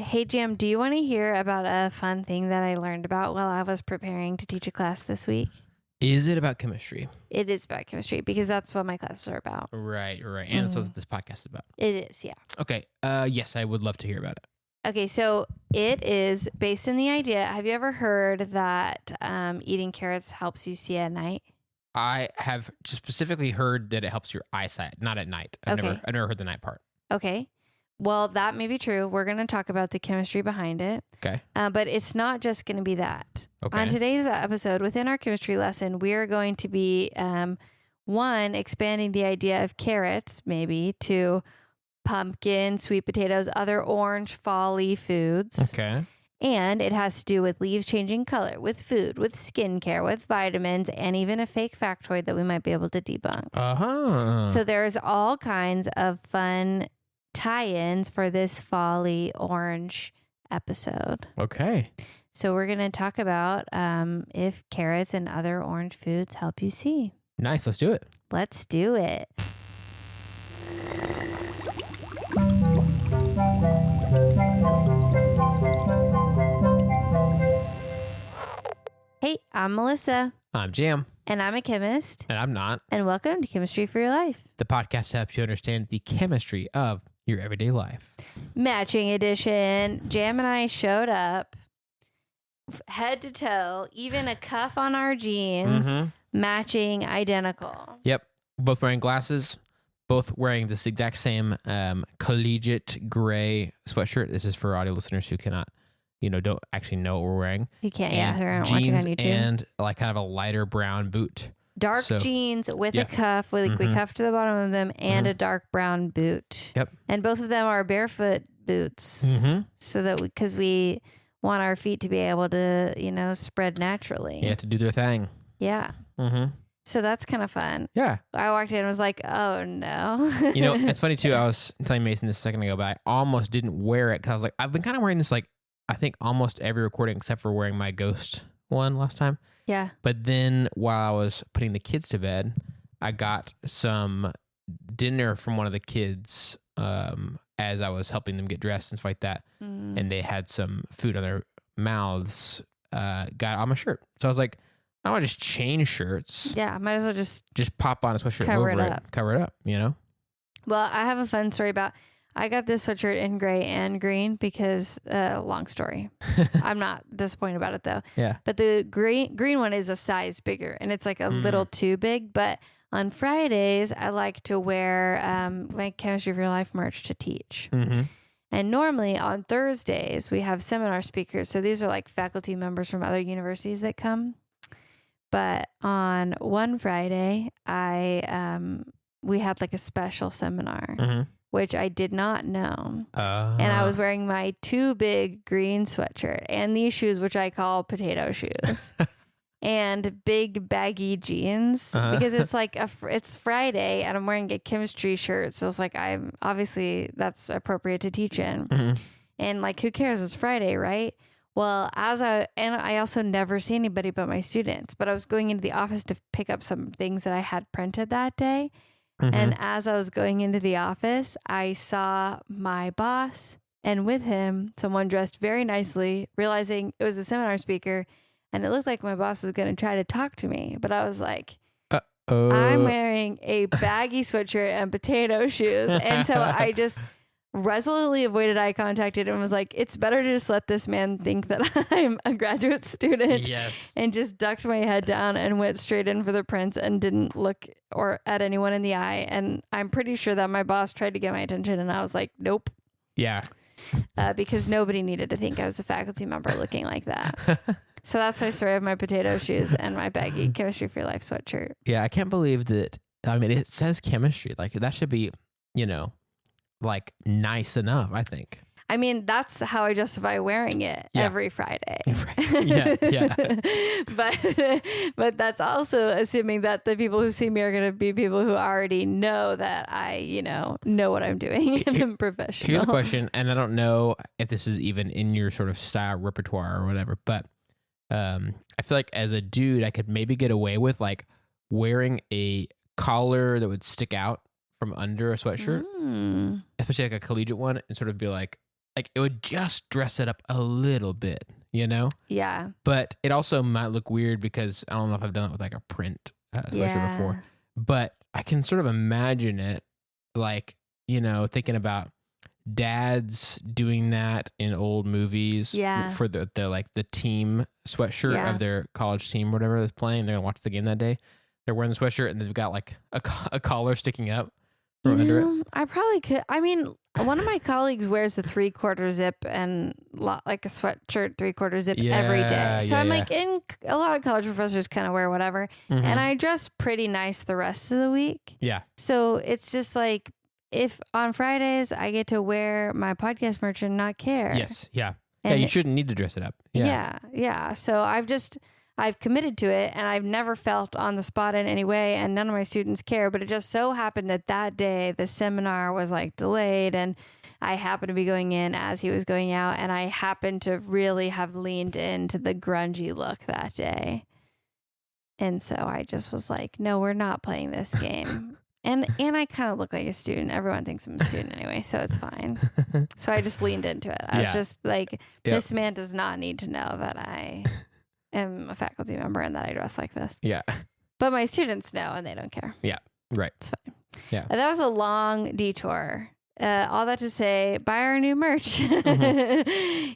Hey, Jam, do you want to hear about a fun thing that I learned about while I was preparing to teach a class this week? Is it about chemistry? It is about chemistry because that's what my classes are about. Right. And that's what this podcast is about. It is, yeah. Okay. Yes, I would love to hear about it. Okay, so it is based in the idea. Have you ever heard that eating carrots helps you see at night? I have just specifically heard that it helps your eyesight, not at night. I've never heard the night part. Okay. Well, that may be true. We're going to talk about the chemistry behind it. Okay. But it's not just going to be that. Okay. On today's episode, within our chemistry lesson, we are going to be, expanding the idea of carrots, maybe, to pumpkin, sweet potatoes, other orange, fall-y foods. Okay. And it has to do with leaves changing color, with food, with skincare, with vitamins, and even a fake factoid that we might be able to debunk. Uh-huh. So there's all kinds of fun tie-ins for this fall-y orange episode. Okay. So we're going to talk about if carrots and other orange foods help you see. Nice. Let's do it. Let's do it. Hey, I'm Melissa. I'm Jam. And I'm a chemist. And I'm not. And welcome to Chemistry for Your Life. The podcast helps you understand the chemistry of your everyday life. Matching edition. Jam and I showed up head to toe, even a cuff on our jeans, matching identical. Yep. Both wearing glasses. Both wearing this exact same collegiate gray sweatshirt. This is for audio listeners who cannot, don't actually know what we're wearing. You can't, and who aren't watching on YouTube. And like kind of a lighter brown boot. Dark jeans with a cuff, with a cuff to the bottom of them, and a dark brown boot. Yep. And both of them are barefoot boots, so that because we want our feet to be able to, spread naturally. Yeah, to do their thing. Yeah. So that's kind of fun. Yeah. I walked in and was like, oh no. It's funny too. I was telling Mason this a second ago, but I almost didn't wear it because I was like, I've been kind of wearing this I think almost every recording except for wearing my ghost one last time. Yeah. But then while I was putting the kids to bed, I got some dinner from one of the kids as I was helping them get dressed and stuff like that. And they had some food on their mouths, got on my shirt. So I was like, I don't want to just change shirts. Yeah, might as well just pop on a sweatshirt cover over it up. Cover it up, Well, I have a fun story about, I got this sweatshirt in gray and green because, long story. I'm not disappointed about it though. Yeah. But the green one is a size bigger and it's like a little too big. But on Fridays, I like to wear my Chemistry for Your Life merch to teach. And normally on Thursdays, we have seminar speakers. So these are like faculty members from other universities that come. But on one Friday, we had like a special seminar, which I did not know. And I was wearing my too big green sweatshirt and these shoes, which I call potato shoes, and big baggy jeans because it's like it's Friday and I'm wearing a chemistry shirt. So it's like obviously that's appropriate to teach in. And like, who cares? It's Friday, right? Well, I also never see anybody but my students, but I was going into the office to pick up some things that I had printed that day. And as I was going into the office, I saw my boss and with him, someone dressed very nicely, realizing it was a seminar speaker. And it looked like my boss was going to try to talk to me, but I was like, I'm wearing a baggy sweatshirt and potato shoes. And so I just resolutely avoided eye contact and was like, it's better to just let this man think that I'm a graduate student. Yes. And just ducked my head down and went straight in for the prints and didn't look or at anyone in the eye. And I'm pretty sure that my boss tried to get my attention and I was like, nope. Yeah. Because nobody needed to think I was a faculty member looking like that. So that's my story of my potato shoes and my baggy Chemistry for Your Life sweatshirt. Yeah, I can't believe that. I mean, it says chemistry. Like, that should be, like nice enough, I think. I mean, that's how I justify wearing it every Friday. Yeah. But that's also assuming that the people who see me are going to be people who already know that I, know what I'm doing and I'm professional. Here's a question, and I don't know if this is even in your sort of style repertoire or whatever, but I feel like as a dude, I could maybe get away with like wearing a collar that would stick out from under a sweatshirt, especially like a collegiate one, and sort of be like like it would just dress it up a little bit, you know? Yeah. But it also might look weird because I don't know if I've done it with like a print sweatshirt before, but I can sort of imagine it like, you know, thinking about dads doing that in old movies for the like the team sweatshirt of their college team, whatever that's playing. They're gonna watch the game that day. They're wearing the sweatshirt and they've got like a collar sticking up from under it. I probably could. I mean, one of my colleagues wears a 3/4 zip and like a sweatshirt 3/4 zip every day. So I'm like, in a lot of college professors kind of wear whatever, and I dress pretty nice the rest of the week. Yeah. So it's just like, if on Fridays I get to wear my podcast merch and not care. Yes. Yeah. And you shouldn't need to dress it up. Yeah. So I've committed to it, and I've never felt on the spot in any way, and none of my students care. But it just so happened that day the seminar was like delayed, and I happened to be going in as he was going out, and I happened to really have leaned into the grungy look that day. And so I just was like, no, we're not playing this game. And I kind of look like a student. Everyone thinks I'm a student anyway, so it's fine. So I just leaned into it. I was just like, this man does not need to know that I am a faculty member and that I dress like this. Yeah. But my students know, and they don't care. Yeah. Right. It's fine. Yeah. That was a long detour. All that to say, buy our new merch. you too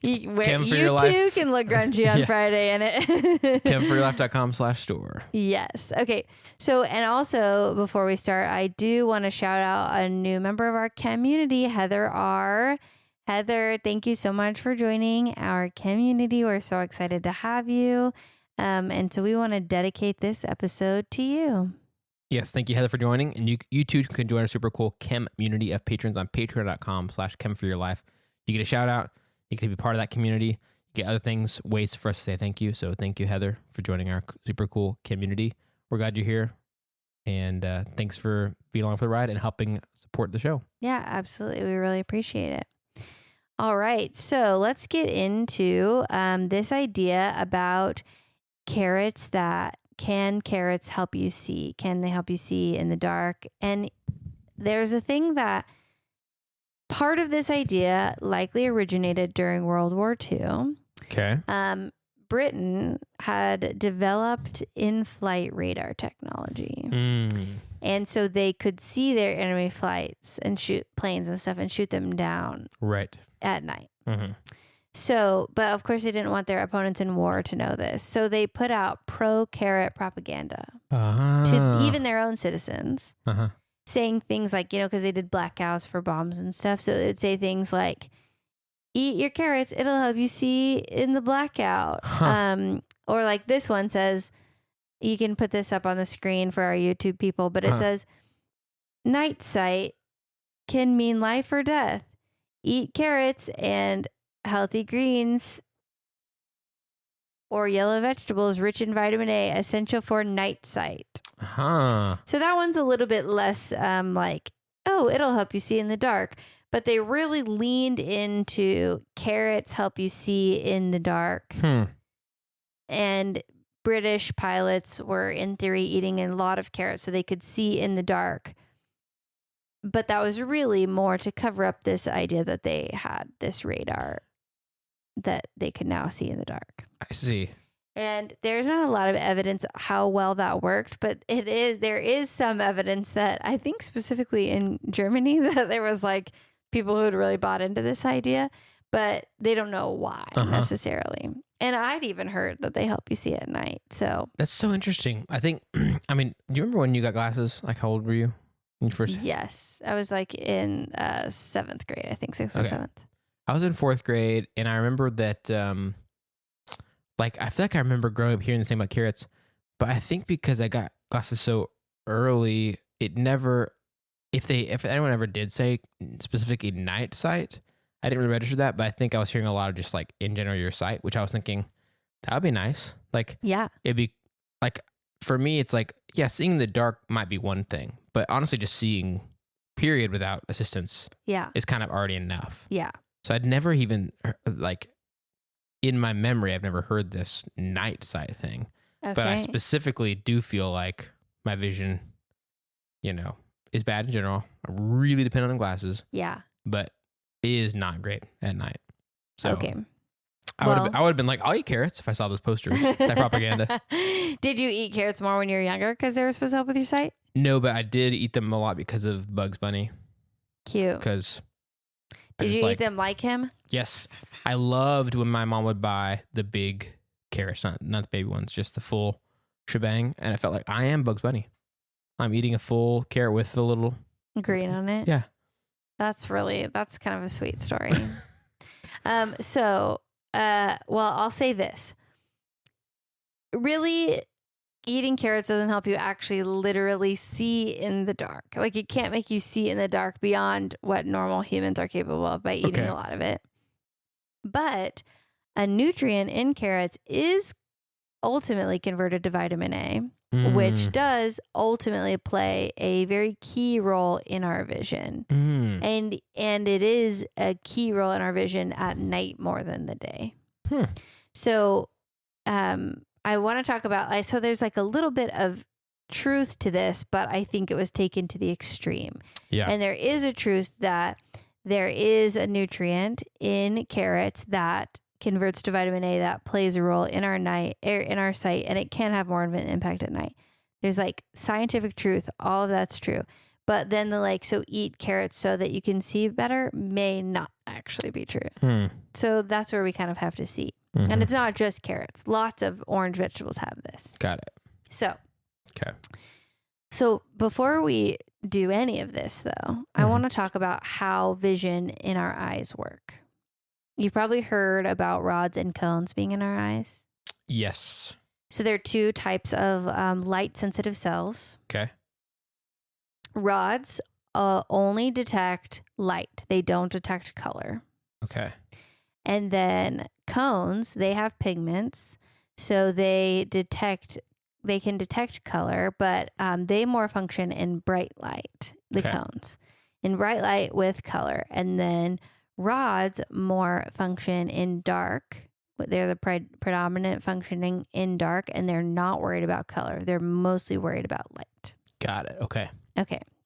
can look grungy on Friday in it. ChemForYourLife.com/store. Yes. Okay. So, and also before we start, I do want to shout out a new member of our community, Heather R. Heather, thank you so much for joining our community. We're so excited to have you. And so we want to dedicate this episode to you. Yes, thank you, Heather, for joining. And you too can join our super cool chem community of patrons on patreon.com/chemforyourlife. You get a shout out. You can be part of that community. You get other things, ways for us to say thank you. So thank you, Heather, for joining our super cool community. We're glad you're here. And thanks for being along for the ride and helping support the show. Yeah, absolutely. We really appreciate it. All right. So let's get into this idea about carrots Can carrots help you see? Can they help you see in the dark? And there's a thing that part of this idea likely originated during World War II. Okay. Britain had developed in-flight radar technology. And so they could see their enemy flights and shoot planes and stuff and shoot them down at night. So, but of course they didn't want their opponents in war to know this. So they put out pro-carrot propaganda to even their own citizens, saying things like, because they did blackouts for bombs and stuff. So they would say things like, eat your carrots, it'll help you see in the blackout. Or like this one says, you can put this up on the screen for our YouTube people, but it says, night sight can mean life or death. Eat carrots and healthy greens or yellow vegetables rich in vitamin A, essential for night sight. So that one's a little bit less like, oh, it'll help you see in the dark. But they really leaned into carrots help you see in the dark. And British pilots were, in theory, eating a lot of carrots so they could see in the dark. But that was really more to cover up this idea that they had this radar that they could now see in the dark. I see. And there's not a lot of evidence how well that worked, but there is some evidence that I think specifically in Germany that there was like people who had really bought into this idea, but they don't know why necessarily. And I'd even heard that they help you see at night. So that's so interesting. I think, I mean, do you remember when you got glasses? Like, how old were you when you first? Yes. I was like in 7th grade, I think 6th or 7th. I was in 4th grade, and I remember that, like, I feel like I remember growing up hearing the same about carrots, but I think because I got glasses so early, it never, if anyone ever did say specifically night sight, I didn't really register that, but I think I was hearing a lot of just like in general your sight, which I was thinking that would be nice. Like, it'd be like, for me, it's like, yeah, seeing in the dark might be one thing, but honestly, just seeing period without assistance is kind of already enough. Yeah. So I'd never even, like, in my memory, I've never heard this night sight thing. Okay. But I specifically do feel like my vision, is bad in general. I really depend on glasses. Yeah. But is not great at night. So Okay. I would have been like, I'll eat carrots if I saw those posters. That propaganda. Did you eat carrots more when you were younger because they were supposed to help with your sight? No, but I did eat them a lot because of Bugs Bunny. Cute. Because did you eat them like him? Yes. I loved when my mom would buy the big carrots, not the baby ones, just the full shebang. And I felt like I am Bugs Bunny. I'm eating a full carrot with the little green on it. Yeah. That's kind of a sweet story. Well, I'll say this. Really, eating carrots doesn't help you actually literally see in the dark. Like, it can't make you see in the dark beyond what normal humans are capable of by eating a lot of it. But a nutrient in carrots is ultimately converted to vitamin A, which does ultimately play a very key role in our vision. And it is a key role in our vision at night more than the day. So I want to talk about, so there's like a little bit of truth to this, but I think it was taken to the extreme. Yeah. And there is a truth that there is a nutrient in carrots that converts to vitamin A that plays a role in our sight, and it can have more of an impact at night. There's like scientific truth, all of that's true. But then so eat carrots so that you can see better may not actually be true. So that's where we kind of have to see. And it's not just carrots. Lots of orange vegetables have this. Got it. So before we do any of this, though, I want to talk about how vision in our eyes work. You've probably heard about rods and cones being in our eyes. Yes. So there are two types of light-sensitive cells. Okay. Rods only detect light. They don't detect color. Okay. And then cones, they have pigments, so they can detect color, but they more function in bright light, the cones. In bright light with color. And then rods more function in dark. They're the predominant functioning in dark, and they're not worried about color. They're mostly worried about light. Got it. Okay.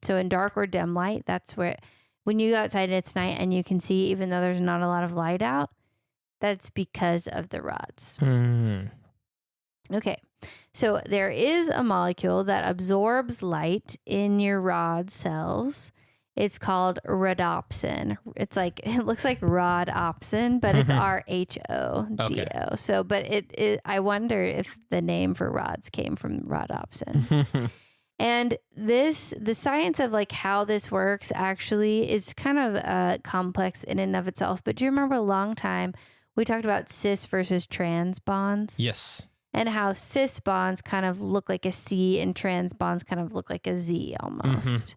So in dark or dim light, that's where, when you go outside and it's night and you can see, even though there's not a lot of light out, that's because of the rods. Okay. So there is a molecule that absorbs light in your rod cells. It's called rhodopsin. It looks like rhodopsin, but it's RHODO. Okay. So, but I wonder if the name for rods came from rhodopsin. And the science of how this works actually is kind of complex in and of itself. But do you remember a long time we talked about cis versus trans bonds? Yes. And how cis bonds kind of look like a C and trans bonds kind of look like a Z almost.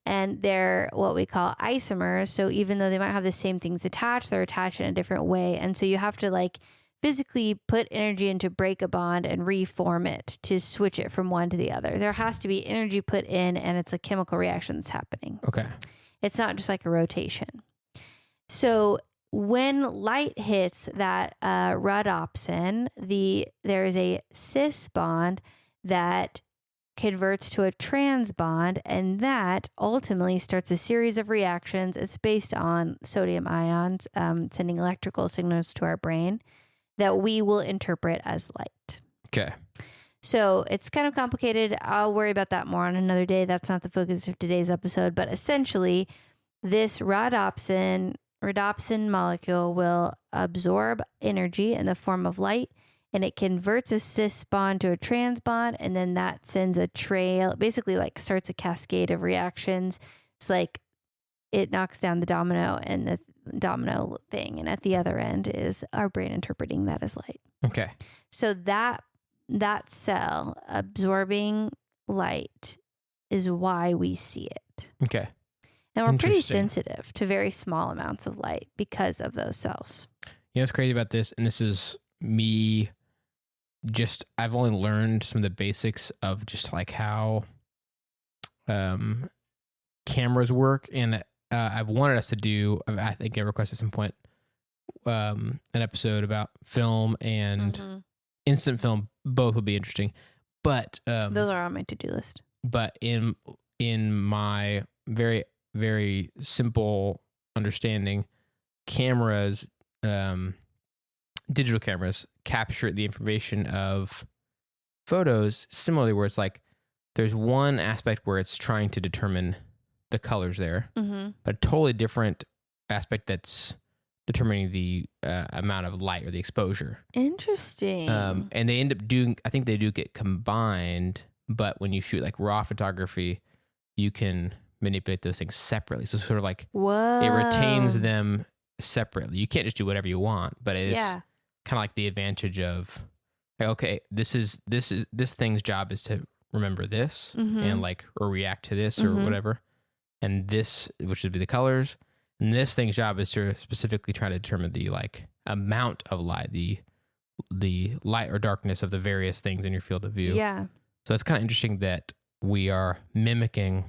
And they're what we call isomers. So even though they might have the same things attached, they're attached in a different way. And so you have to physically put energy into break a bond and reform it to switch it from one to the other. There has to be energy put in, and it's a chemical reaction that's happening. Okay. It's not just like a rotation. So when light hits that rhodopsin, there is a cis bond that converts to a trans bond, and that ultimately starts a series of reactions. It's based on sodium ions sending electrical signals to our brain that we will interpret as light. Okay. So it's kind of complicated. I'll worry about that more on another day. That's not the focus of today's episode, but essentially this rhodopsin molecule will absorb energy in the form of light, and it converts a cis bond to a trans bond, and then that sends a trail, basically starts a cascade of reactions. It's it knocks down the domino and the domino thing, and at the other end is our brain interpreting that as light. Okay. So that cell absorbing light is why we see it. Okay. And we're pretty sensitive to very small amounts of light because of those cells. You know what's crazy about this? And this is me I've only learned some of the basics of just how cameras work. And I've wanted us to do, I think I requested at some point, an episode about film and instant film. Both would be interesting. But those are on my to-do list. But in my very, very simple understanding, cameras, digital cameras, capture the information of photos similarly, where it's like there's one aspect where it's trying to determine the colors there, but a totally different aspect that's determining the amount of light or the exposure. Interesting. And they end up doing, I think they do get combined, but when you shoot like raw photography, you can manipulate those things separately. So sort of like Whoa. it retains them separately. You can't just do whatever you want, but it is kind of like the advantage of, like, okay, this thing's job is to remember this and like, or react to this or whatever. And this, which would be the colors, and this thing's job is to specifically try to determine the like amount of light, the light or darkness of the various things in your field of view. Yeah. So it's kind of interesting that we are mimicking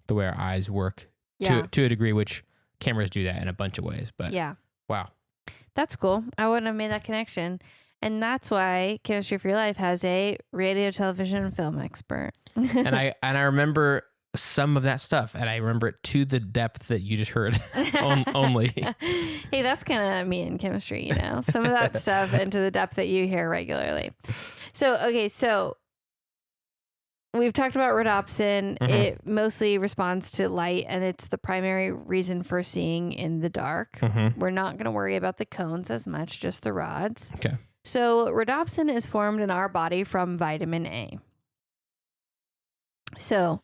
the way our eyes work to a degree, which cameras do that in a bunch of ways. But wow. That's cool. I wouldn't have made that connection. And that's why Chemistry for Your Life has a radio, television, and film expert. and I remember some of that stuff, and I remember it to the depth that you just heard only. Hey, that's kind of me in chemistry, you know, some of that stuff and to the depth that you hear regularly. So we've talked about rhodopsin. It mostly responds to light, and it's the primary reason for seeing in the dark. We're not going to worry about the cones as much, just the rods. Okay. So rhodopsin is formed in our body from vitamin A. So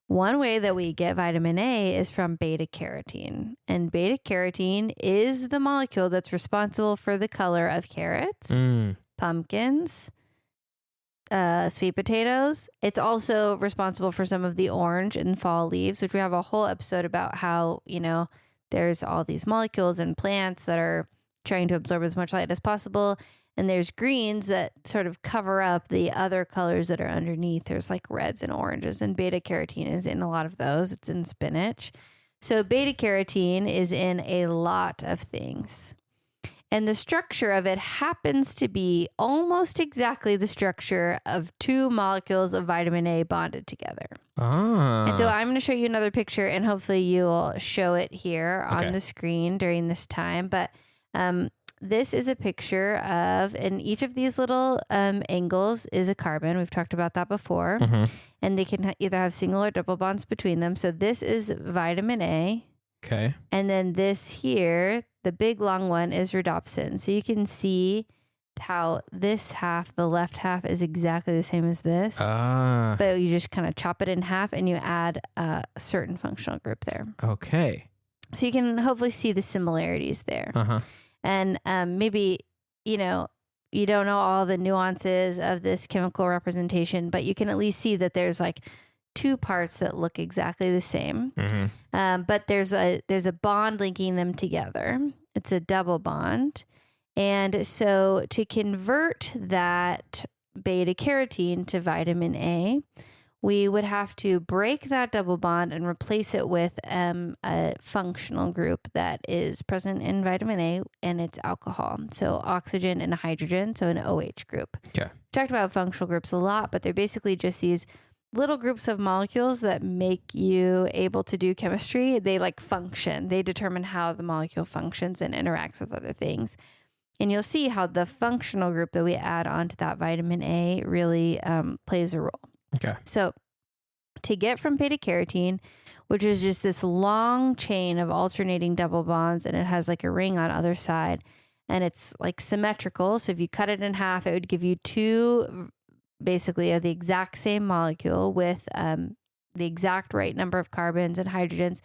one way that we get vitamin A is from beta carotene. And beta carotene is the molecule that's responsible for the color of carrots, pumpkins, sweet potatoes. It's also responsible for some of the orange and fall leaves, which we have a whole episode about how, you know, there's all these molecules in plants that are trying to absorb as much light as possible. And there's greens that sort of cover up the other colors that are underneath. There's like reds and oranges, and beta carotene is in a lot of those. It's in spinach. So beta carotene is in a lot of things. And the structure of it happens to be almost exactly the structure of two molecules of vitamin A bonded together. And so I'm going to show you another picture, and hopefully you'll show it here on the screen during this time. But this is a picture of, and each of these little angles is a carbon. We've talked about that before. And they can either have single or double bonds between them. So this is vitamin A. Okay. And then this here, the big long one, is rhodopsin. So you can see how this half, the left half, is exactly the same as this. But you just kind of chop it in half and you add a certain functional group there. Okay. So you can hopefully see the similarities there. And maybe, you know, you don't know all the nuances of this chemical representation, but you can at least see that there's like two parts that look exactly the same. But there's a bond linking them together. It's a double bond. And so to convert that beta carotene to vitamin A, we would have to break that double bond and replace it with a functional group that is present in vitamin A, and it's alcohol. So oxygen and hydrogen, so an OH group. Okay. We talked about functional groups a lot, but they're basically just these little groups of molecules that make you able to do chemistry. They like function. They determine how the molecule functions and interacts with other things. And you'll see how the functional group that we add onto that vitamin A really plays a role. Okay. So to get from beta carotene, which is just this long chain of alternating double bonds, and it has like a ring on either side, and it's like symmetrical. So if you cut it in half, it would give you two basically of the exact same molecule with the exact right number of carbons and hydrogens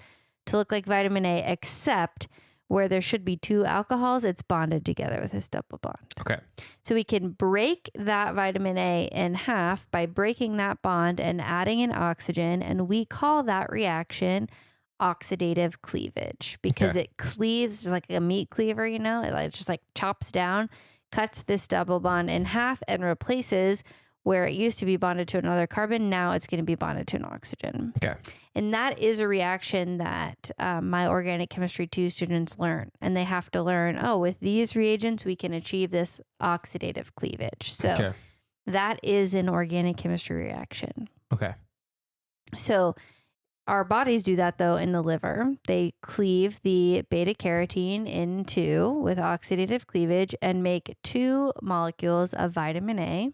to look like vitamin A, except where there should be two alcohols, it's bonded together with this double bond. Okay. So we can break that vitamin A in half by breaking that bond and adding an oxygen, and we call that reaction oxidative cleavage because it cleaves just like a meat cleaver, you know, it just like chops down, cuts this double bond in half and replaces where it used to be bonded to another carbon. Now it's going to be bonded to an oxygen. Okay. And that is a reaction that my organic chemistry 2 students learn. And they have to learn, with these reagents, we can achieve this oxidative cleavage. So that is an organic chemistry reaction. Okay. So our bodies do that though in the liver. They cleave the beta carotene in two with oxidative cleavage and make 2 molecules of vitamin A.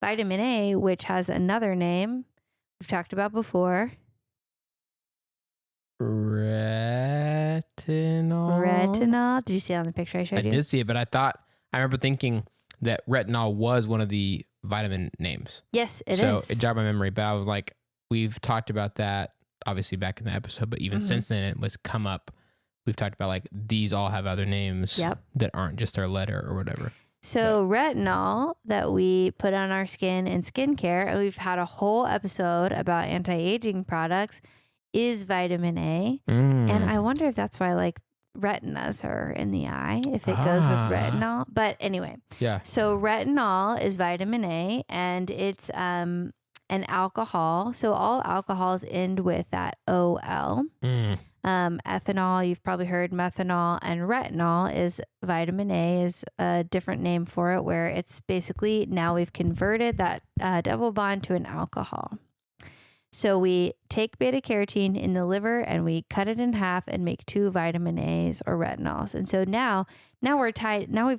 Vitamin A, which has another name we've talked about before. Retinol. Did you see it on the picture I showed you? I did see it, but I remember thinking that retinol was one of the vitamin names. Yes, it is. So it jogged my memory, but I was like, we've talked about that obviously back in the episode, but even since then it was come up. We've talked about like these all have other names that aren't just their letter or whatever. So retinol that we put on our skin in skincare, and we've had a whole episode about anti-aging products, is vitamin A. And I wonder if that's why like retinas are in the eye, if it goes with retinol. But anyway, so retinol is vitamin A, and it's an alcohol. So all alcohols end with that OL. Ethanol, you've probably heard methanol, and retinol is vitamin A, is a different name for it, where it's basically now we've converted that double bond to an alcohol. So we take beta carotene in the liver and we cut it in half and make 2 vitamin A's or retinols. And so now we've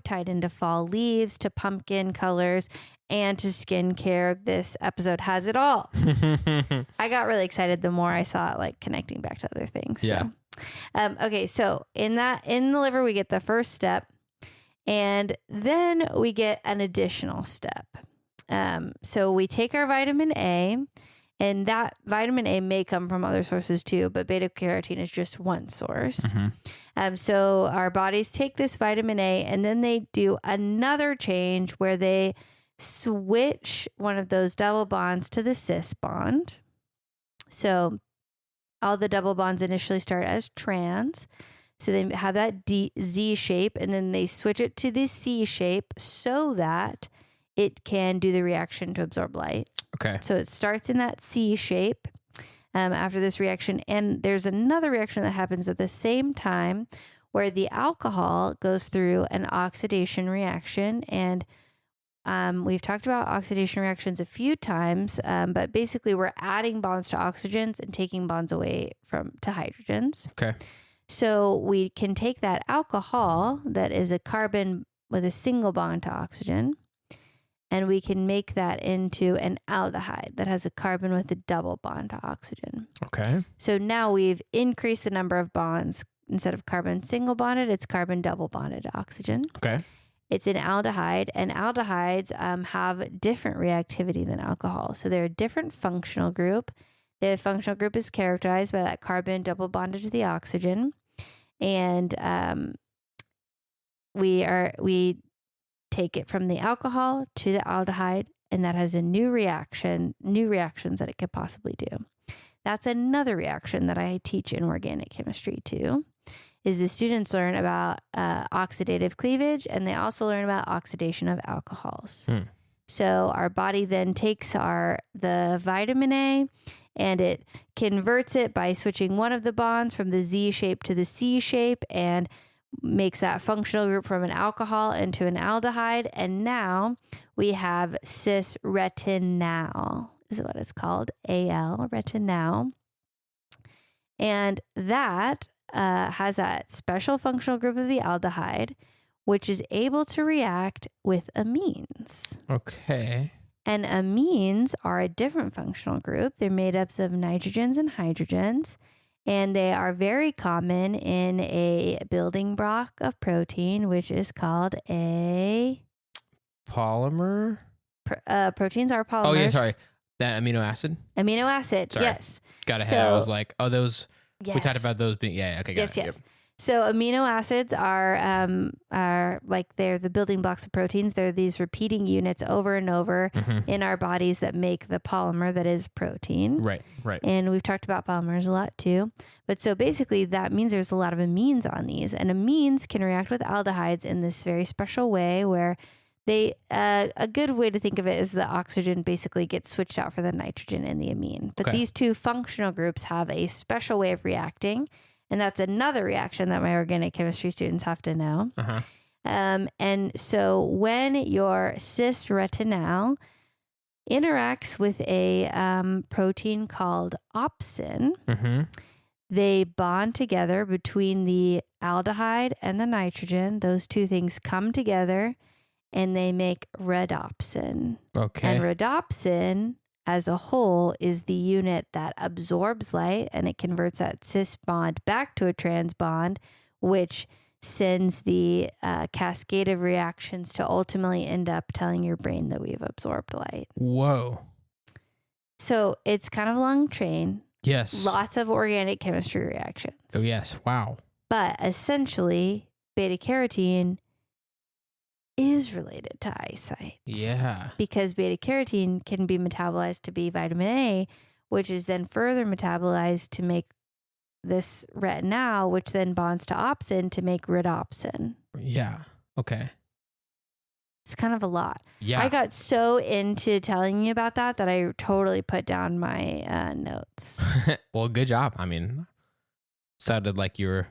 tied into fall leaves, to pumpkin colors, and to skincare. This episode has it all. I got really excited the more I saw it like connecting back to other things. Yeah. So, okay. So in the liver, we get the first step, and then we get an additional step. So we take our vitamin A, and that vitamin A may come from other sources too, but beta carotene is just one source. So our bodies take this vitamin A, and then they do another change where they switch one of those double bonds to the cis bond. So all the double bonds initially start as trans. So they have that Z shape, and then they switch it to the C shape so that it can do the reaction to absorb light. Okay. So it starts in that C shape after this reaction. And there's another reaction that happens at the same time where the alcohol goes through an oxidation reaction. And we've talked about oxidation reactions a few times, but basically we're adding bonds to oxygens and taking bonds away to hydrogens. Okay. So we can take that alcohol that is a carbon with a single bond to oxygen, and we can make that into an aldehyde that has a carbon with a double bond to oxygen. Okay. So now we've increased the number of bonds. Instead of carbon single bonded, it's carbon double bonded to oxygen. Okay. It's an aldehyde, and aldehydes have different reactivity than alcohol. So they're a different functional group. The functional group is characterized by that carbon double bonded to the oxygen. And we take it from the alcohol to the aldehyde, and that has a new reactions that it could possibly do. That's another reaction that I teach in organic chemistry too, is the students learn about oxidative cleavage, and they also learn about oxidation of alcohols. So our body then takes the vitamin A, and it converts it by switching one of the bonds from the Z shape to the C shape, and makes that functional group from an alcohol into an aldehyde. And now we have cis retinal, is what it's called, AL, retinal. And that has that special functional group of the aldehyde, which is able to react with amines. Okay. And amines are a different functional group. They're made up of nitrogens and hydrogens, and they are very common in a building block of protein, which is called a polymer. Proteins are polymers. Oh yeah, sorry. That amino acid. Amino acid. Sorry. Yes. Got ahead. I was like, oh, those. Yes. We talked about those being. Yeah. Okay. Got it. Yes. Yep. So amino acids are like they're the building blocks of proteins. They're these repeating units over and over in our bodies that make the polymer that is protein. Right. And we've talked about polymers a lot too. But so basically that means there's a lot of amines on these, and amines can react with aldehydes in this very special way where they, a good way to think of it is the oxygen basically gets switched out for the nitrogen in the amine. But these two functional groups have a special way of reacting. And that's another reaction that my organic chemistry students have to know. And so when your cis retinal interacts with a protein called opsin. Mm-hmm. They bond together between the aldehyde and the nitrogen. Those two things come together and they make rhodopsin. Okay. And rhodopsin as a whole is the unit that absorbs light and it converts that cis bond back to a trans bond, which sends the cascade of reactions to ultimately end up telling your brain that we've absorbed light. Whoa. So it's kind of a long chain. Yes. Lots of organic chemistry reactions. Oh, yes. Wow. But essentially, beta carotene is related to eyesight. Yeah. Because beta carotene can be metabolized to be vitamin A, which is then further metabolized to make this retinal, which then bonds to opsin to make rhodopsin. Yeah. Okay. It's kind of a lot. Yeah. I got so into telling you about that I totally put down my notes. Well, good job. I mean, sounded like you were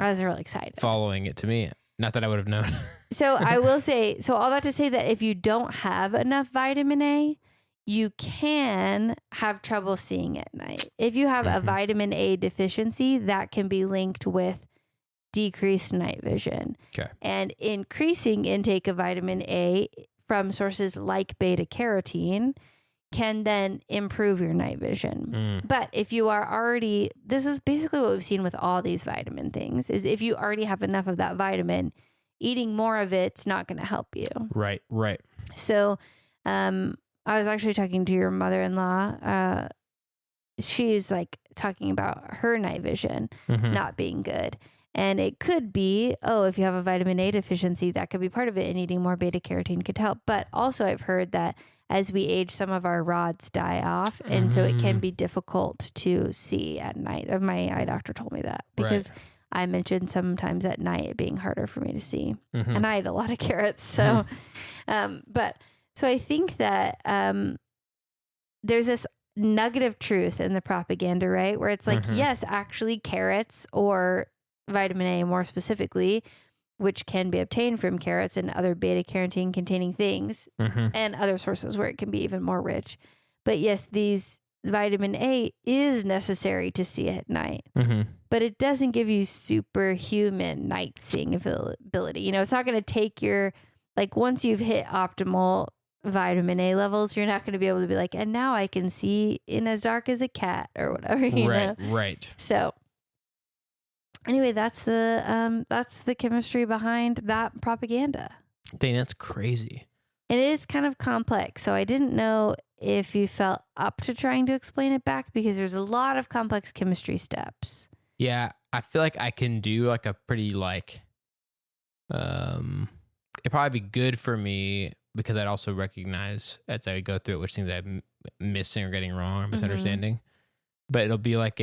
I was really excited. following it to me. Not that I would have known. So I will say, so all that to say that if you don't have enough vitamin A, you can have trouble seeing at night. If you have a vitamin A deficiency, that can be linked with decreased night vision. Okay. And increasing intake of vitamin A from sources like beta carotene can then improve your night vision. But if you are already, this is basically what we've seen with all these vitamin things, is if you already have enough of that vitamin, eating more of it's not going to help you. Right. Right. So I was actually talking to your mother-in-law. She's like talking about her night vision not being good. And it could be, if you have a vitamin A deficiency, that could be part of it, and eating more beta carotene could help. But also I've heard that as we age, some of our rods die off. And so it can be difficult to see at night. My eye doctor told me that because I mentioned sometimes at night it being harder for me to see. And I ate a lot of carrots. So, so I think that there's this nugget of truth in the propaganda, right? Where it's like, yes, actually carrots or vitamin A more specifically, which can be obtained from carrots and other beta carotene containing things and other sources where it can be even more rich. But yes, these vitamin A is necessary to see at night, but it doesn't give you superhuman night seeing ability. You know, it's not going to take your, like once you've hit optimal vitamin A levels, you're not going to be able to be like, and now I can see in as dark as a cat or whatever, you know? Right. So anyway, that's the chemistry behind that propaganda. Dang, that's crazy. And it is kind of complex. So I didn't know if you felt up to trying to explain it back because there's a lot of complex chemistry steps. Yeah, I feel like I can do like a pretty like, it'd probably be good for me because I'd also recognize as I go through it which things I'm missing or getting wrong or misunderstanding. But it'll be like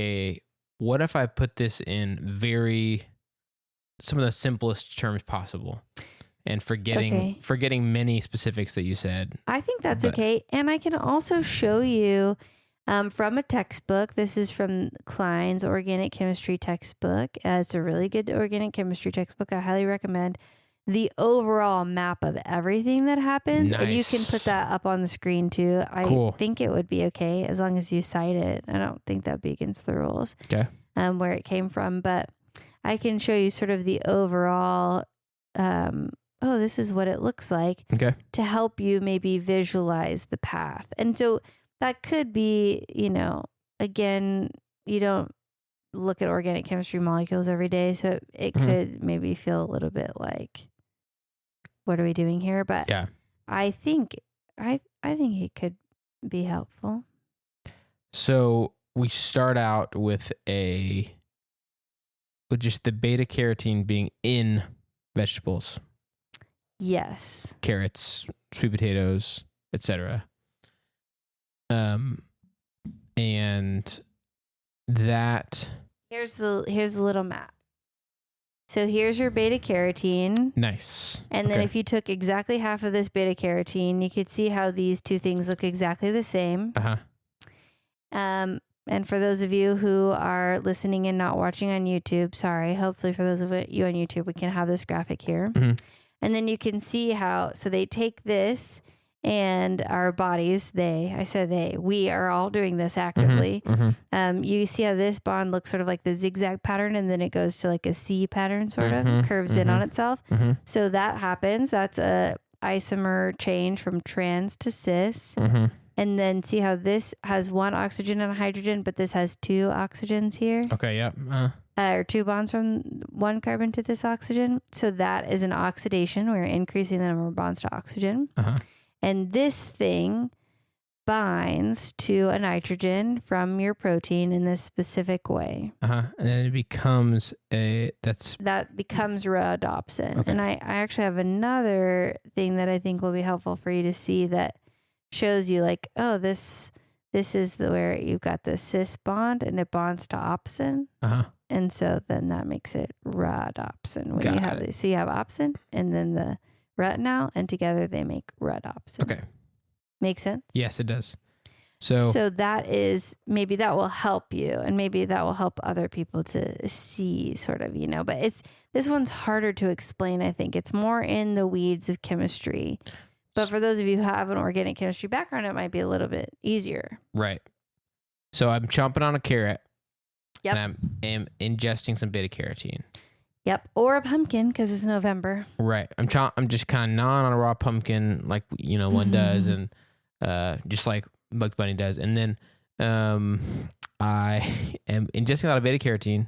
what if I put this in some of the simplest terms possible and forgetting many specifics that you said. I think that's okay. And I can also show you from a textbook. This is from Klein's organic chemistry textbook. It's a really good organic chemistry textbook. I highly recommend the overall map of everything that happens. Nice. And you can put that up on the screen too. I think it would be okay as long as you cite it. I don't think that'd be against the rules. Okay. Where it came from, but I can show you sort of the overall, this is what it looks like to help you maybe visualize the path. And so that could be, again, you don't look at organic chemistry molecules every day. So it could maybe feel a little bit like, what are we doing here? But I think it could be helpful. So we start out with just the beta carotene being in vegetables. Yes. Carrots, sweet potatoes, etc. And that here's the little map. So here's your beta carotene. Nice. And then if you took exactly half of this beta carotene, you could see how these two things look exactly the same. And for those of you who are listening and not watching on YouTube, sorry, hopefully for those of you on YouTube, we can have this graphic here. And then you can see how, so they take this And our bodies, we are all doing this actively. You see how this bond looks sort of like the zigzag pattern, and then it goes to like a C pattern, sort of curves in on itself. So that happens. That's a isomer change from trans to cis. And then see how this has one oxygen and a hydrogen, but this has two oxygens here. Okay, yeah. Or two bonds from one carbon to this oxygen. So that is an oxidation. We're increasing the number of bonds to oxygen. And this thing binds to a nitrogen from your protein in this specific way. And then it becomes that becomes rhodopsin. Okay. And I actually have another thing that I think will be helpful for you to see that shows you like, oh, this is where you've got the cis bond and it bonds to opsin. And so then that makes it rhodopsin when you have this. So you have opsin and then the retinol, and together they make rhodopsin. Okay. Make sense? Yes, it does. So that is, maybe that will help you, and maybe that will help other people to see sort of, but this one's harder to explain. I think it's more in the weeds of chemistry, but for those of you who have an organic chemistry background, it might be a little bit easier. Right. So I'm chomping on a carrot. Yep. And I'm ingesting some beta carotene. Yep. Or a pumpkin because it's November. Right. I'm just kind of gnawing on a raw pumpkin like, one does, and just like Bugs Bunny does. And then I am ingesting a lot of beta carotene,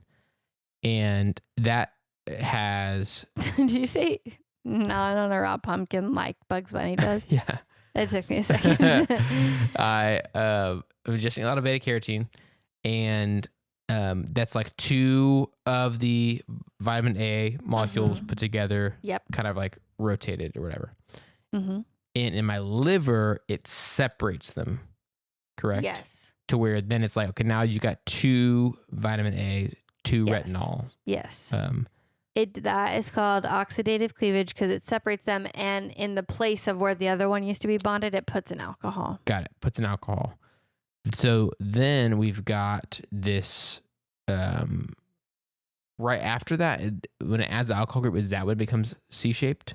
and that has... Did you say gnawing on a raw pumpkin like Bugs Bunny does? Yeah. That took me a second. I am ingesting a lot of beta carotene, and that's like two of the vitamin A molecules put together, kind of like rotated or whatever. And in my liver, it separates them, correct? Yes. To where then it's like, okay, now you got two vitamin A, two retinol. Yes. That is called oxidative cleavage because it separates them, and in the place of where the other one used to be bonded, it puts an alcohol. Got it. Puts an alcohol. So then we've got this, right after that, when it adds the alcohol group, is that when it becomes C-shaped?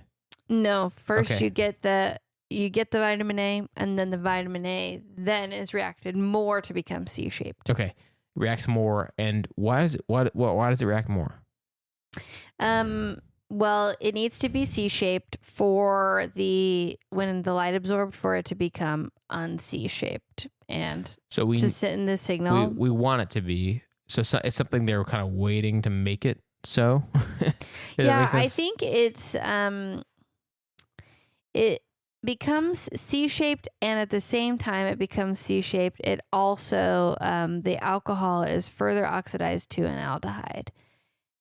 No, first you get the vitamin A, and then the vitamin A then is reacted more to become C-shaped. Okay. Reacts more. And why does it react more? Well, it needs to be C-shaped when the light absorbed for it to become un-C-shaped. And so to sit in the signal. We want it to be. So it's something they were kind of waiting to make it so. Yeah, I think it's it becomes C-shaped, and at the same time it becomes C-shaped, it also the alcohol is further oxidized to an aldehyde.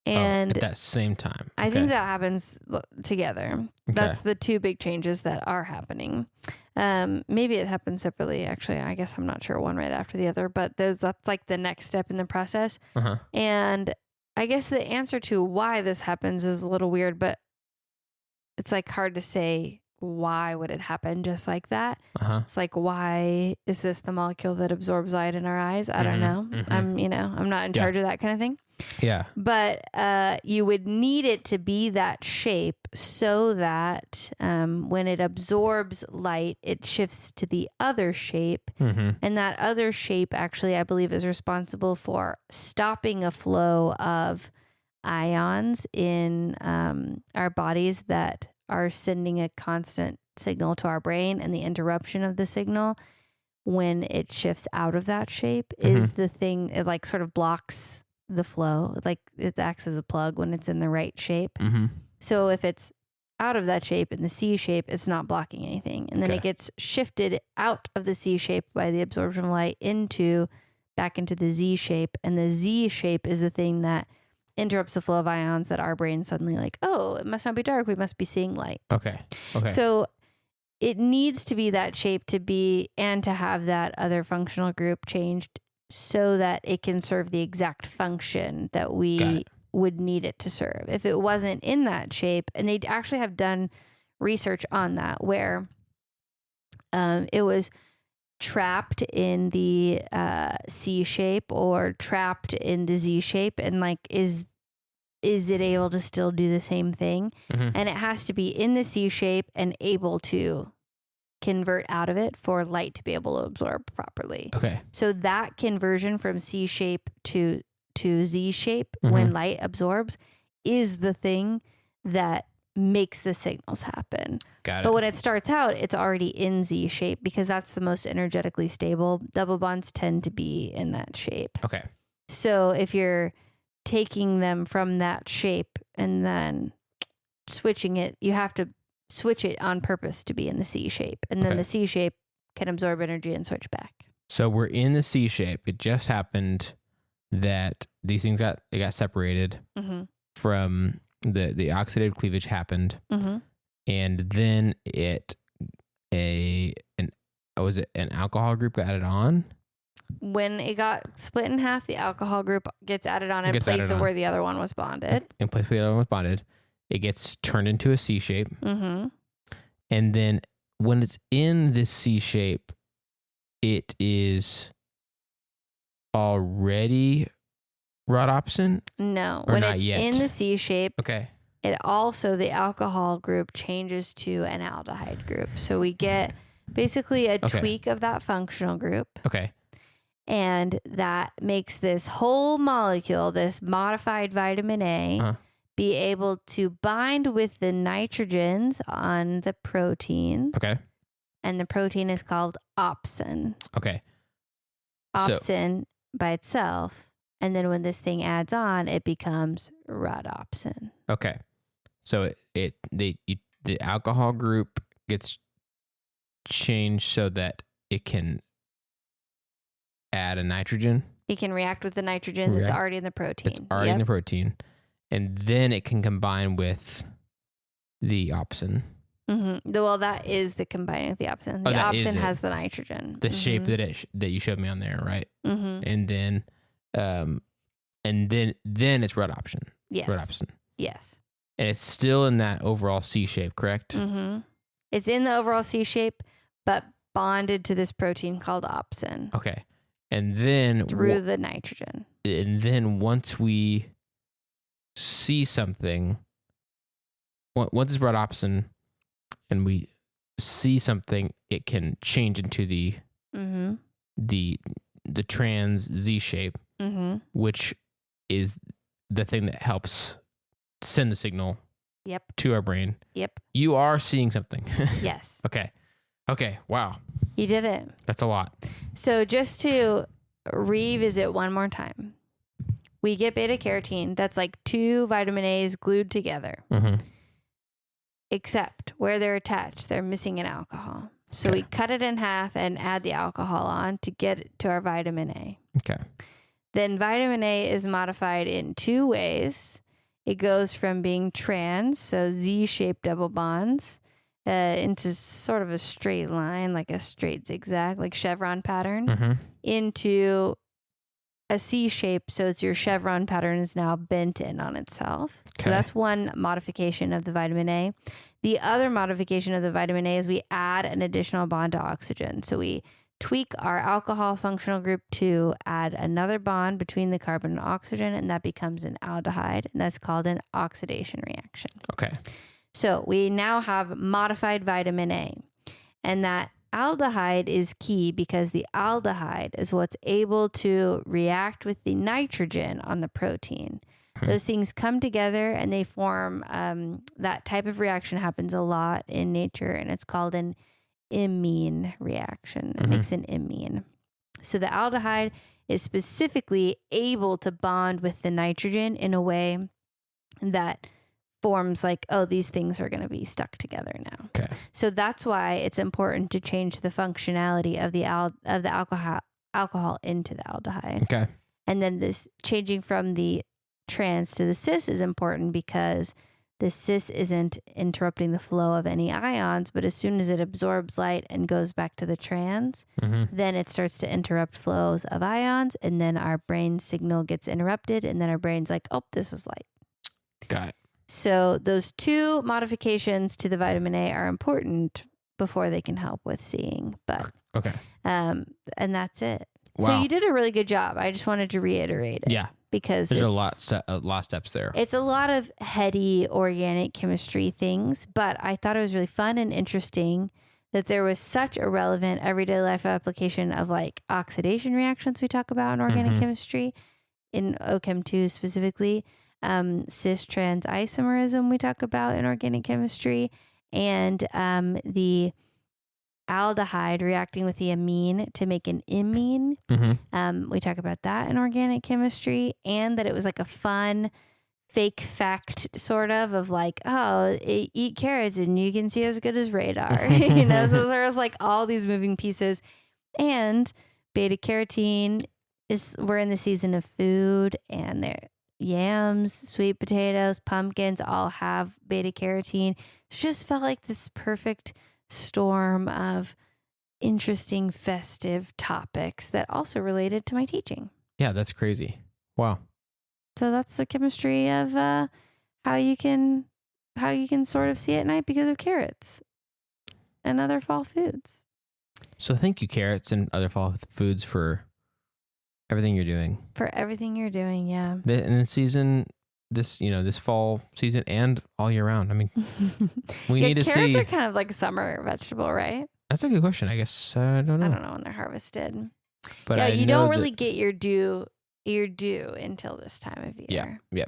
And at that same time. I think that happens together. Okay. That's the two big changes that are happening. Maybe it happens separately, actually. I guess I'm not sure, one right after the other, but that's like the next step in the process. And I guess the answer to why this happens is a little weird, but it's like hard to say why would it happen just like that. It's like, why is this the molecule that absorbs light in our eyes? I don't know. I'm not in charge of that kind of thing. Yeah. But you would need it to be that shape so that when it absorbs light, it shifts to the other shape. And that other shape actually, I believe, is responsible for stopping a flow of ions in our bodies that are sending a constant signal to our brain. And the interruption of the signal when it shifts out of that shape is the thing. It like sort of blocks the flow, like it acts as a plug when it's in the right shape. So if it's out of that shape in the C shape, it's not blocking anything, and then it gets shifted out of the C shape by the absorption of light back into the Z shape, and the Z shape is the thing that interrupts the flow of ions that our brain suddenly like, oh, it must not be dark, we must be seeing light. Okay. So it needs to be that shape to be, and to have that other functional group changed so that it can serve the exact function that we would need it to serve. If it wasn't in that shape, and they actually have done research on that where it was trapped in the C shape or trapped in the Z shape, and like is it able to still do the same thing? And it has to be in the C shape and able to convert out of it for light to be able to absorb properly. Okay. So that conversion from C shape to Z shape when light absorbs is the thing that makes the signals happen. Got it. But when it starts out, it's already in Z shape because that's the most energetically stable. Double bonds tend to be in that shape. Okay. So if you're taking them from that shape and then switching it, you have to switch it on purpose to be in the C shape. And then the C shape can absorb energy and switch back. So we're in the C shape. It just happened that these things got separated from the oxidative cleavage happened. And then was it an alcohol group got added on? When it got split in half, the alcohol group gets added on in place of where the other one was bonded. In place where the other one was bonded. It gets turned into a C shape. And then when it's in this C shape, it is already rhodopsin? No. Or when not it's yet? in the C shape, Okay. it also, the alcohol group changes to an aldehyde group. So we get basically a tweak of that functional group. Okay. And that makes this whole molecule, this modified vitamin A, be able to bind with the nitrogens on the protein. Okay. And the protein is called opsin. Okay. Opsin by itself. And then when this thing adds on, it becomes rhodopsin. Okay. So the alcohol group gets changed so that it can add a nitrogen. It can react with the nitrogen that's already in the protein. It's already in the protein. And then it can combine with the opsin. Well, that is the combining with the opsin. The opsin has the nitrogen. The shape that you showed me on there, right? And then it's rhodopsin. Yes. Rhodopsin. Yes. And it's still in that overall C shape, correct? It's in the overall C shape, but bonded to this protein called opsin. Okay. And then through the nitrogen. And then once we see something, once it's rhodopsin and we see something, it can change into the trans Z shape, which is the thing that helps send the signal to our brain. You are seeing something. Yes. Okay. Wow. You did it. That's a lot. So just to revisit one more time, we get beta carotene. That's like two vitamin A's glued together. Except where they're attached, they're missing an alcohol. So we cut it in half and add the alcohol on to get it to our vitamin A. Okay. Then vitamin A is modified in two ways. It goes from being trans, so Z-shaped double bonds, into sort of a straight line, like a straight zigzag, like chevron pattern, into a C shape. So it's your chevron pattern is now bent in on itself. So that's one modification of the vitamin A. The other modification of the vitamin A is we add an additional bond to oxygen. So we tweak our alcohol functional group to add another bond between the carbon and oxygen, and that becomes an aldehyde, and that's called an oxidation reaction. Okay. So we now have modified vitamin A, and that aldehyde is key because the aldehyde is what's able to react with the nitrogen on the protein. Those things come together and they form, that type of reaction happens a lot in nature, and it's called an imine reaction. It makes an imine. So the aldehyde is specifically able to bond with the nitrogen in a way that forms like, oh, these things are going to be stuck together now. Okay. So that's why it's important to change the functionality of the alcohol into the aldehyde. Okay. And then this changing from the trans to the cis is important because the cis isn't interrupting the flow of any ions, but as soon as it absorbs light and goes back to the trans, then it starts to interrupt flows of ions, and then our brain signal gets interrupted, and then our brain's like, oh, this was light. Got it. So those two modifications to the vitamin A are important before they can help with seeing. But and that's it. Wow. So you did a really good job. I just wanted to reiterate it. Yeah. Because there's a lot of steps there. It's a lot of heady organic chemistry things, but I thought it was really fun and interesting that there was such a relevant everyday life application of like oxidation reactions we talk about in organic chemistry, in OChem 2 specifically, cis-trans isomerism we talk about in organic chemistry, and the aldehyde reacting with the amine to make an imine. We talk about that in organic chemistry, and that it was like a fun fake fact sort of like, oh, eat carrots and you can see as good as radar. So there was like all these moving pieces. And beta carotene we're in the season of food, and there yams, sweet potatoes, pumpkins all have beta carotene. It just felt like this perfect storm of interesting festive topics that also related to my teaching. Yeah, that's crazy. Wow. So that's the chemistry of how you can sort of see at night because of carrots and other fall foods. So thank you, carrots and other fall foods, for everything you're doing. For everything you're doing, yeah. In the season, this fall season and all year round. I mean, we need to see. Carrots are kind of like a summer vegetable, right? That's a good question. I guess I don't know. I don't know when they're harvested. But yeah, you don't really get your due until this time of year. Yeah.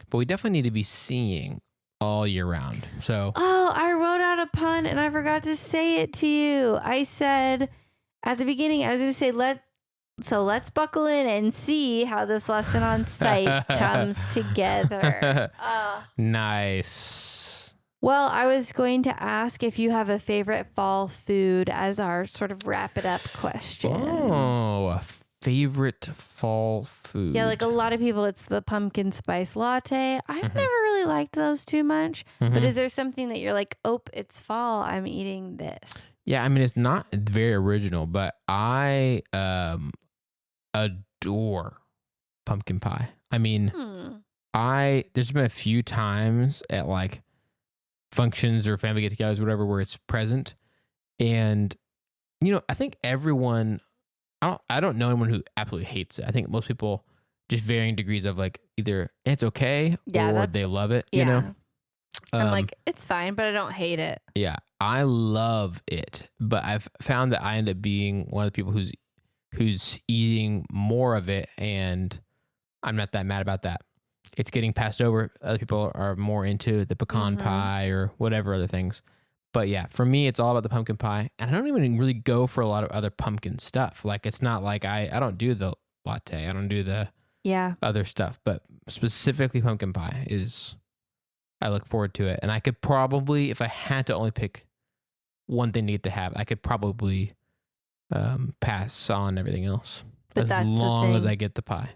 But we definitely need to be seeing all year round. So I wrote out a pun and I forgot to say it to you. I said at the beginning, I was going to say let's buckle in and see how this lesson on sight comes together. Nice. Well, I was going to ask if you have a favorite fall food as our sort of wrap it up question. Oh, a favorite fall food. Yeah, like a lot of people, it's the pumpkin spice latte. I've never really liked those too much. But is there something that you're like, oh, it's fall, I'm eating this? Yeah, I mean, it's not very original, but I adore pumpkin pie. I mean, there's been a few times at like functions or family get-togethers, whatever, where it's present, and I think everyone, I don't know anyone who absolutely hates it. I think most people, just varying degrees of like either it's okay or they love it. I'm like, it's fine, but I don't hate it. Yeah, I love it, but I've found that I end up being one of the people who's eating more of it, and I'm not that mad about that. It's getting passed over. Other people are more into the pecan pie or whatever other things. But yeah, for me, it's all about the pumpkin pie. And I don't even really go for a lot of other pumpkin stuff. Like, it's not like I don't do the latte. I don't do the other stuff. But specifically pumpkin pie I look forward to it. And I could probably, if I had to only pick one thing to get to have, I could probably pass on everything else. But as long as I get the pie.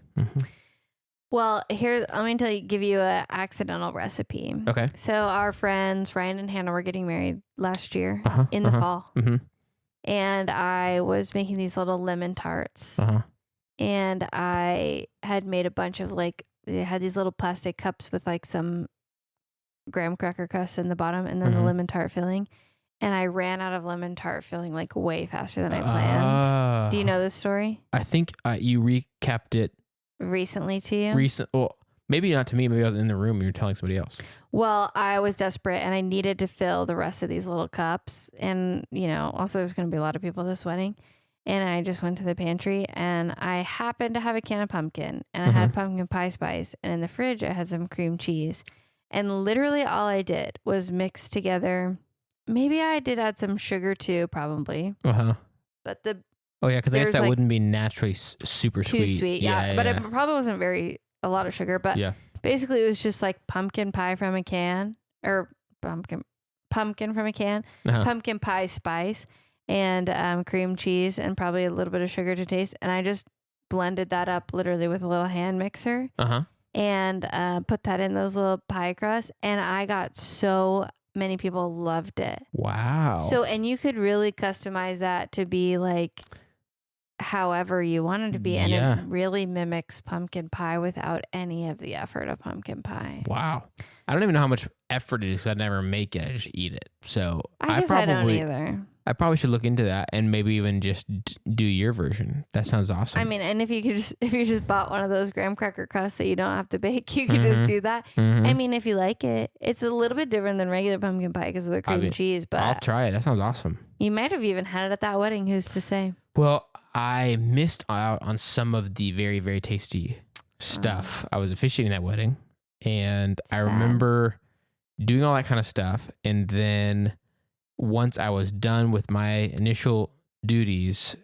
Well, let me give you an accidental recipe. Okay. So our friends Ryan and Hannah were getting married last year in the fall. And I was making these little lemon tarts. And I had made a bunch of they had these little plastic cups with like some graham cracker crust in the bottom and then the lemon tart filling. And I ran out of lemon tart filling like way faster than I planned. Do you know this story? I think you recapped it recently to you. Well, maybe not to me. Maybe I was in the room and you were telling somebody else. Well, I was desperate and I needed to fill the rest of these little cups. And, also there's going to be a lot of people at this wedding. And I just went to the pantry and I happened to have a can of pumpkin and I had pumpkin pie spice. And in the fridge, I had some cream cheese. And literally all I did was mix together. Maybe I did add some sugar too, probably. But oh yeah, because I guess that wouldn't be naturally super too sweet. Sweet, yeah. But it probably wasn't a lot of sugar. But basically it was just like pumpkin pie from a can, or pumpkin from a can, pumpkin pie spice, and cream cheese, and probably a little bit of sugar to taste. And I just blended that up literally with a little hand mixer, and put that in those little pie crusts. And I got so many people loved it. Wow. So, and you could really customize that to be like however you want it to be. And it really mimics pumpkin pie without any of the effort of pumpkin pie. Wow. I don't even know how much effort it is because I never make it. I just eat it. So I guess I don't either. I probably should look into that and maybe even just do your version. That sounds awesome. I mean, and if you just bought one of those graham cracker crusts that you don't have to bake, you could just do that. I mean, if you like it, it's a little bit different than regular pumpkin pie because of the cream and cheese, but I'll try it. That sounds awesome. You might have even had it at that wedding. Who's to say? Well, I missed out on some of the very, very tasty stuff. I was officiating that wedding, and I remember doing all that kind of stuff. And then once I was done with my initial duties,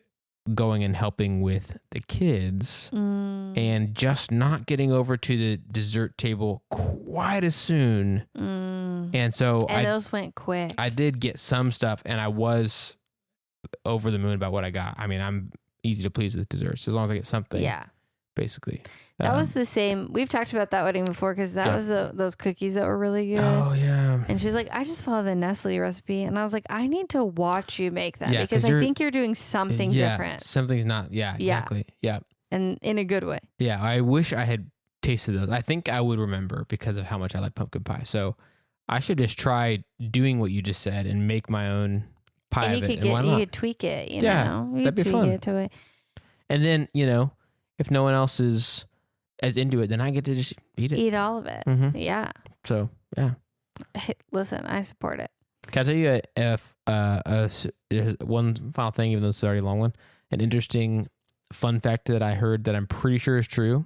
going and helping with the kids and just not getting over to the dessert table quite as soon. And so those went quick. I did get some stuff, and I was over the moon about what I got. I mean, I'm easy to please with desserts as long as I get something. Yeah. Basically. That was the same. We've talked about that wedding before because that was those cookies that were really good. Oh, yeah. And she's like, I just followed the Nestle recipe. And I was like, I need to watch you make that because I think you're doing something different. Something's not. Yeah, exactly. Yeah. And in a good way. Yeah. I wish I had tasted those. I think I would remember because of how much I like pumpkin pie. So I should just try doing what you just said and make my own pie and of it. You could tweak it, you know? That'd be fun. It to it. And then, if no one else is as into it, then I get to just eat it. Eat all of it. Yeah. So, yeah. Listen, I support it. Can I tell you one final thing, even though it's already a long one? An interesting fun fact that I heard that I'm pretty sure is true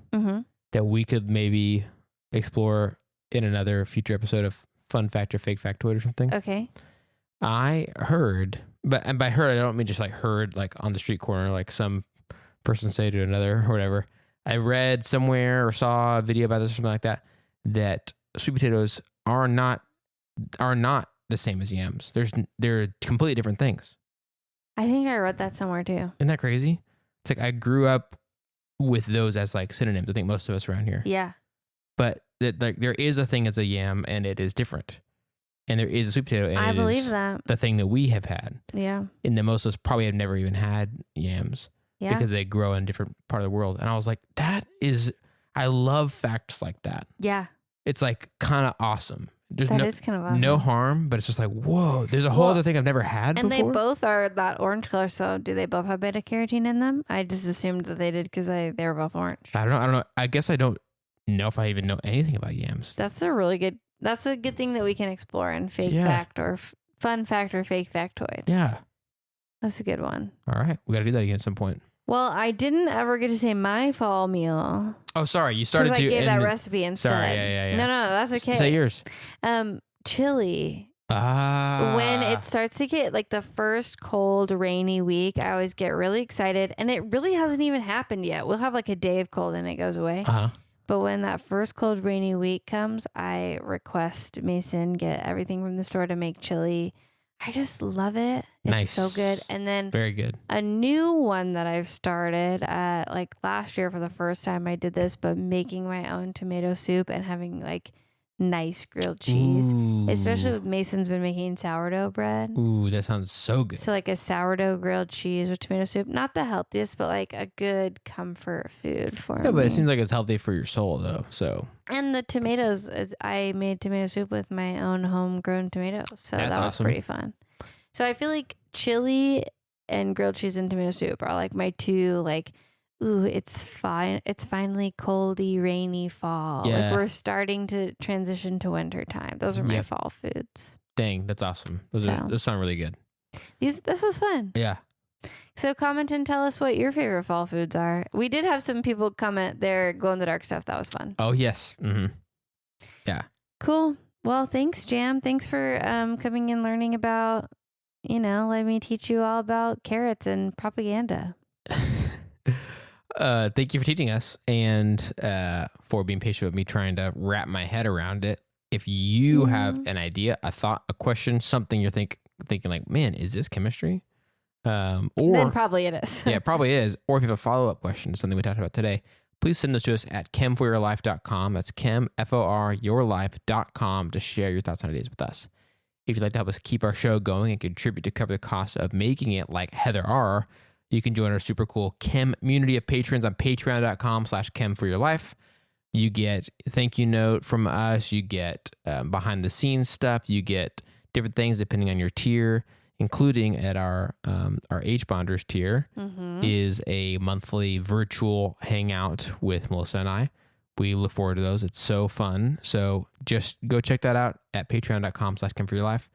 that we could maybe explore in another future episode of Fun Fact or Fake Factoid or something. Okay. I heard, and by heard, I don't mean just like heard like on the street corner, like some person say to another or whatever. I read somewhere or saw a video about this or something like that, that sweet potatoes are not the same as yams. They're completely different things. I think I read that somewhere too. Isn't that crazy? It's like I grew up with those as like synonyms. I think most of us around here. Yeah. But like there is a thing as a yam and it is different. And there is a sweet potato and I believe is that. the thing that we have had. Yeah. And then most of us probably have never even had yams. Yeah. Because they grow in a different part of the world. And I was like, I love facts like that. Yeah. It's like kind of awesome. There's is kind of awesome. No harm, but it's just like, whoa, there's a whole other thing I've never had and before. they both are that orange color. So do they both have beta carotene in them? I just assumed that they did because they were both orange. I don't know. I guess I don't know if I even know anything about yams. That's a good thing that we can explore in fake fact or fun fact or fake factoid. Yeah. That's a good one. All right. We got to do that again at some point. Well, I didn't ever get to say my fall meal. Oh, sorry. You started to. Because I gave that recipe instead. Sorry. Yeah. No, that's okay. Say yours. Chili. When it starts to get like the first cold, rainy week, I always get really excited. And it really hasn't even happened yet. We'll have like a day of cold and it goes away. But when that first cold, rainy week comes, I request Mason get everything from the store to make chili. I just love it. It's so good. And then very good. A new one that I've started like last year for the first time I did this, but making my own tomato soup and having like nice grilled cheese. Ooh. Especially with Mason's been making sourdough bread. Ooh, that sounds so good. So like a sourdough grilled cheese with tomato soup. Not the healthiest, but like a good comfort food for me. Yeah, but it seems like it's healthy for your soul though. So. And the tomatoes, I made tomato soup with my own homegrown tomatoes. So that was pretty fun. So I feel like chili and grilled cheese and tomato soup are like my two like, ooh, it's fine. It's finally coldy, rainy fall. Yeah. Like we're starting to transition to winter time. Those are my fall foods. Dang, that's awesome. Those sound really good. This was fun. Yeah. So comment and tell us what your favorite fall foods are. We did have some people comment their glow in the dark stuff. That was fun. Oh yes. Mm-hmm. Yeah. Cool. Well, thanks, Jam. Thanks for coming and learning about, let me teach you all about carrots and propaganda. Thank you for teaching us and for being patient with me trying to wrap my head around it. If you have an idea, a thought, a question, something you're thinking like, man, is this chemistry? Or then probably it is. Yeah, it probably is. Or if you have a follow-up question, something we talked about today, please send those to us at chemforyourlife.com. That's chemforyourlife.com to share your thoughts and ideas with us. If you'd like to help us keep our show going and contribute to cover the cost of making it like Heather R., you can join our super cool Chem community of patrons on patreon.com/chemforyourlife. You get a thank you note from us. You get behind the scenes stuff. You get different things depending on your tier, including at our H Bonders tier, Mm-hmm. is a monthly virtual hangout with Melissa and I. We look forward to those. It's so fun. So just go check that out at patreon.com/chemistrylife.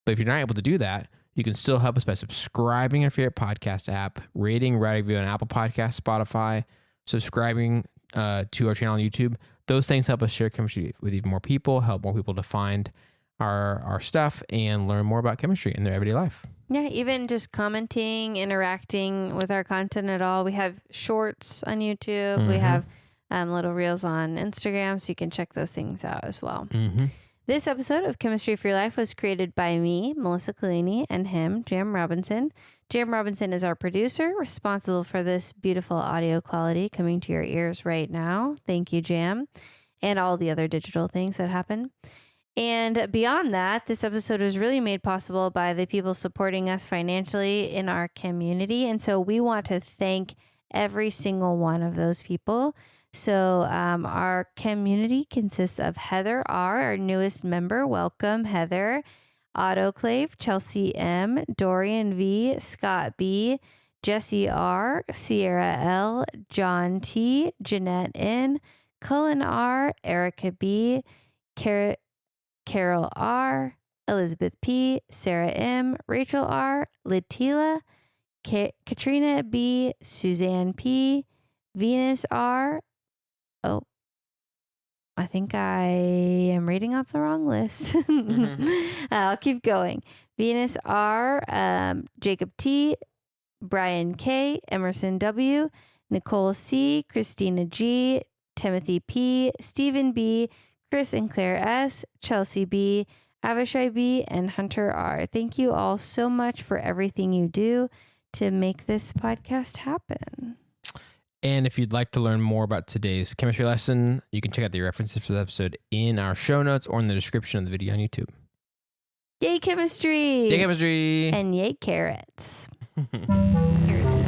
But if you're not able to do that, you can still help us by subscribing to your favorite podcast app, rating, writing review on Apple Podcasts, Spotify, subscribing to our channel on YouTube. Those things help us share chemistry with even more people, help more people to find our stuff and learn more about chemistry in their everyday life. Yeah, even just commenting, interacting with our content at all. We have shorts on YouTube. Mm-hmm. We have little reels on Instagram, so you can check those things out as well. Mm-hmm. This episode of Chemistry for Your Life was created by me, Melissa Collini, and him, Jam Robinson. Jam Robinson is our producer, responsible for this beautiful audio quality coming to your ears right now. Thank you, Jam, and all the other digital things that happen. And beyond that, this episode was really made possible by the people supporting us financially in our community. And so we want to thank every single one of those people. So our community consists of Heather R., our newest member. Welcome, Heather. Autoclave, Chelsea M., Dorian V., Scott B., Jesse R., Sierra L., John T., Jeanette N., Cullen R., Erica B., Carol R., Elizabeth P., Sarah M., Rachel R., Latila, Katrina B., Suzanne P., Venus R. Oh, I think I am reading off the wrong list. I'll keep going. Venus R., Jacob T., Brian K., Emerson W., Nicole C., Christina G., Timothy P., Stephen B., Chris and Claire S., Chelsea B., Avishai B., and Hunter R. Thank you all so much for everything you do to make this podcast happen. And if you'd like to learn more about today's chemistry lesson, you can check out the references for the episode in our show notes or in the description of the video on YouTube. Yay, chemistry! Yay, chemistry! And yay, carrots. Carotene.